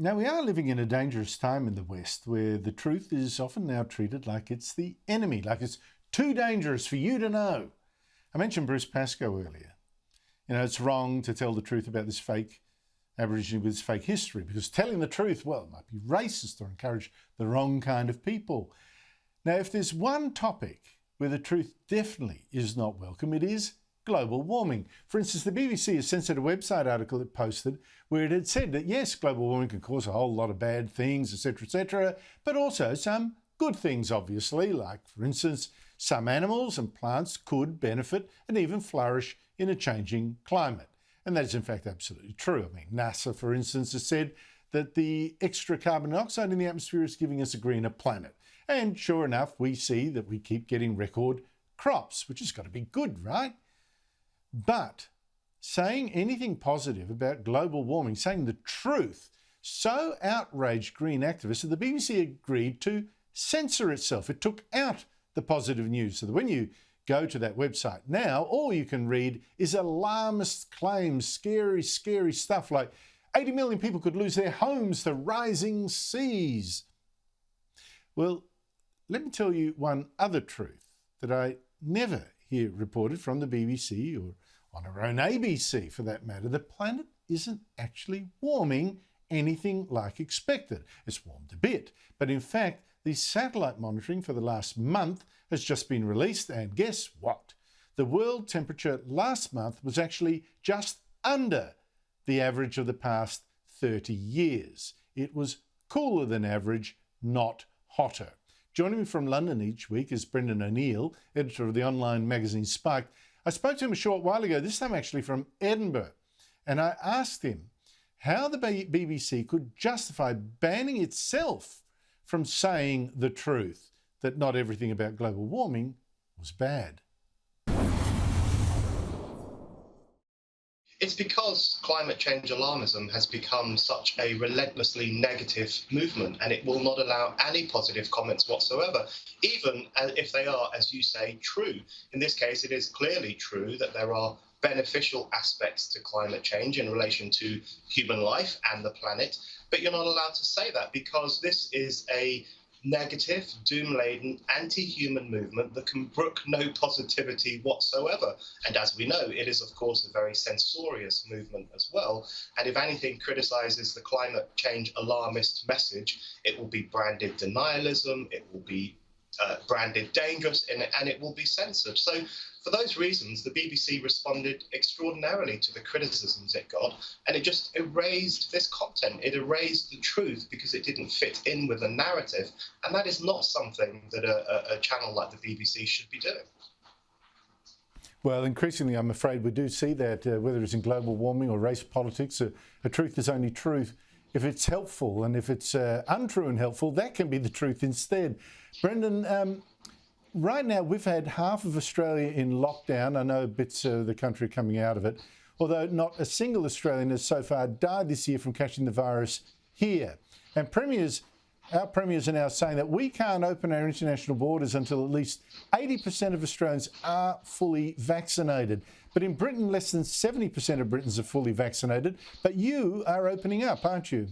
Now, we are living in a dangerous time in the West where the truth is often now treated like it's the enemy, like it's too dangerous for you to know. I mentioned Bruce Pascoe earlier. You know, it's wrong to tell the truth about this fake Aborigine with this fake history because telling the truth, well, it might be racist or encourage the wrong kind of people. Now, if there's one topic where the truth definitely is not welcome, it is global warming. For instance, the BBC has censored a website article it posted where it had said that, yes, global warming can cause a whole lot of bad things, etc., but also some good things, obviously, like, for instance, some animals and plants could benefit and even flourish in a changing climate. And that is, in fact, absolutely true. I mean, NASA, for instance, has said that the extra carbon dioxide in the atmosphere is giving us a greener planet. And sure enough, we see that we keep getting record crops, which has got to be good, right? But saying anything positive about global warming, saying the truth, so outraged green activists that the BBC agreed to censor itself. It took out the positive news so that when you go to that website now, all you can read is alarmist claims, scary stuff like 80 million people could lose their homes to rising seas. Well, let me tell you one other truth that I never hear reported from the BBC or on our own ABC for that matter. The planet isn't actually warming anything like expected. It's warmed a bit, but in fact, the satellite monitoring for the last month has just been released, and guess what? The world temperature last month was actually just under the average of the past 30 years. It was cooler than average, not hotter. Joining me from London each week is Brendan O'Neill, editor of the online magazine Spike. I spoke to him a short while ago, this time actually from Edinburgh, and I asked him how the BBC could justify banning itself from saying the truth, that not everything about global warming was bad. It's because climate change alarmism has become such a relentlessly negative movement, and it will not allow any positive comments whatsoever, even if they are, as you say, true. In this case, it is clearly true that there are beneficial aspects to climate change in relation to human life and the planet, but you're not allowed to say that because this is a negative, doom-laden, anti-human movement that can brook no positivity whatsoever. And as we know, it is, of course, a very censorious movement as well. And if anything criticises the climate change alarmist message, it will be branded denialism, it will be branded dangerous, and it will be censored. So for those reasons, the BBC responded extraordinarily to the criticisms it got, and it just erased this content. It erased the truth because it didn't fit in with the narrative, and that is not something that a channel like the BBC should be doing. Well, increasingly, I'm afraid we do see that, whether it's in global warming or race politics, a truth is only truth if it's helpful, and if it's untrue and helpful, that can be the truth instead. Brendan, right now we've had half of Australia in lockdown. I know bits of the country coming out of it, although not a single Australian has so far died this year from catching the virus here. And our premiers are now saying that we can't open our international borders until at least 80% of Australians are fully vaccinated. But in Britain, less than 70% of Britons are fully vaccinated. But you are opening up, aren't you?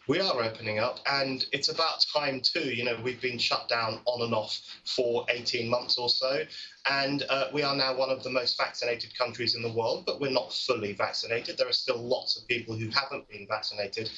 We are opening up, and it's about time too. You know, we've been shut down on and off for 18 months or so, and we are now one of the most vaccinated countries in the world, but we're not fully vaccinated. There are still lots of people who haven't been vaccinated.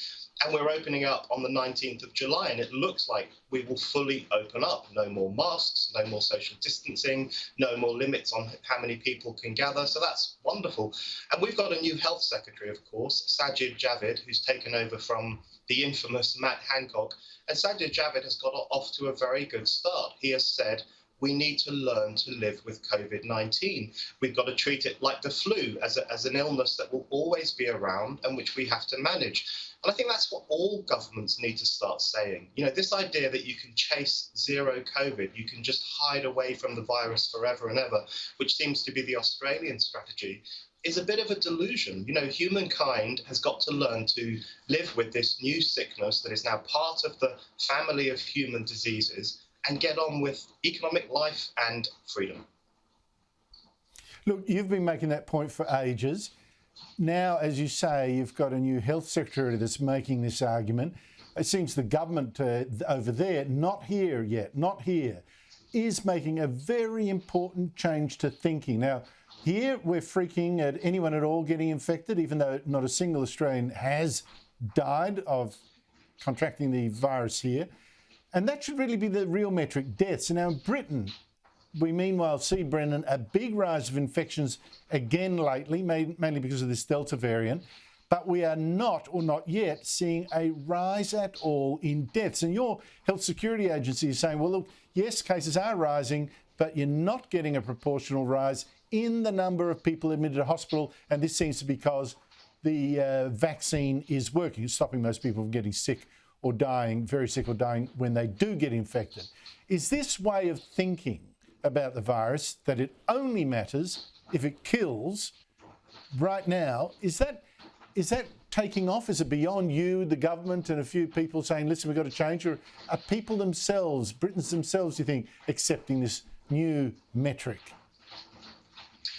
And we're opening up on the 19th of July, and it looks like we will fully open up. No more masks, no more social distancing, no more limits on how many people can gather. So that's wonderful. And we've got a new health secretary, of course, Sajid Javid, who's taken over from the infamous Matt Hancock. And Sajid Javid has got off to a very good start. He has said, we need to learn to live with COVID-19. We've got to treat it like the flu, as an illness that will always be around and which we have to manage. And I think that's what all governments need to start saying. You know, this idea that you can chase zero COVID, you can just hide away from the virus forever and ever, which seems to be the Australian strategy, is a bit of a delusion. You know, humankind has got to learn to live with this new sickness that is now part of the family of human diseases and get on with economic life and freedom. Look, you've been making that point for ages. now, as you say, you've got a new health secretary that's making this argument. It seems the government over there, not here yet, not here, is making a very important change to thinking. Now, here we're freaking at anyone at all getting infected, even though not a single Australian has died of contracting the virus here. And that should really be the real metric, deaths. And now in Britain, we meanwhile see, Brendan, a big rise of infections again lately, mainly because of this Delta variant. But we are not, or not yet, seeing a rise at all in deaths. And your health security agency is saying, well, look, yes, cases are rising, but you're not getting a proportional rise in the number of people admitted to hospital. And this seems to be because the vaccine is working. It's stopping most people from getting sick or dying, very sick or dying when they do get infected. Is this way of thinking about the virus, that it only matters if it kills right now, is that taking off? Is it beyond you, the government, and a few people saying, listen, we've got to change? Or are people themselves, Britons themselves, do you think, accepting this new metric?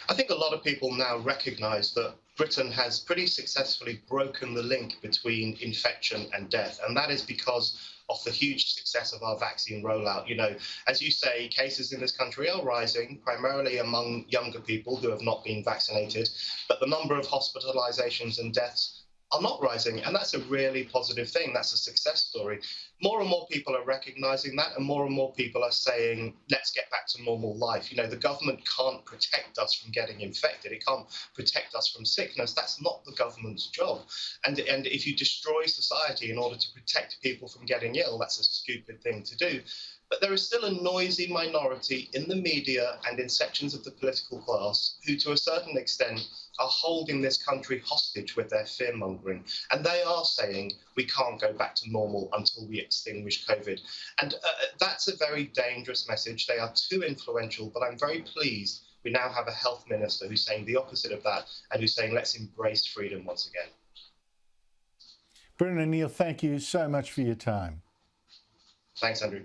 I think a lot of people now recognise that Britain has pretty successfully broken the link between infection and death, and that is because of the huge success of our vaccine rollout. You know, as you say, cases in this country are rising, primarily among younger people who have not been vaccinated, but the number of hospitalisations and deaths are not rising, and that's a really positive thing. That's a success story. More and more people are recognising that, and more people are saying, let's get back to normal life. You know, the government can't protect us from getting infected. It can't protect us from sickness. That's not the government's job. And if you destroy society in order to protect people from getting ill, that's a stupid thing to do. But there is still a noisy minority in the media and in sections of the political class who, to a certain extent, are holding this country hostage with their fear-mongering. And they are saying we can't go back to normal until we extinguish COVID. And that's a very dangerous message. They are too influential, but I'm very pleased we now have a health minister who's saying the opposite of that and who's saying let's embrace freedom once again. Brendan and Neil, thank you so much for your time. Thanks, Andrew.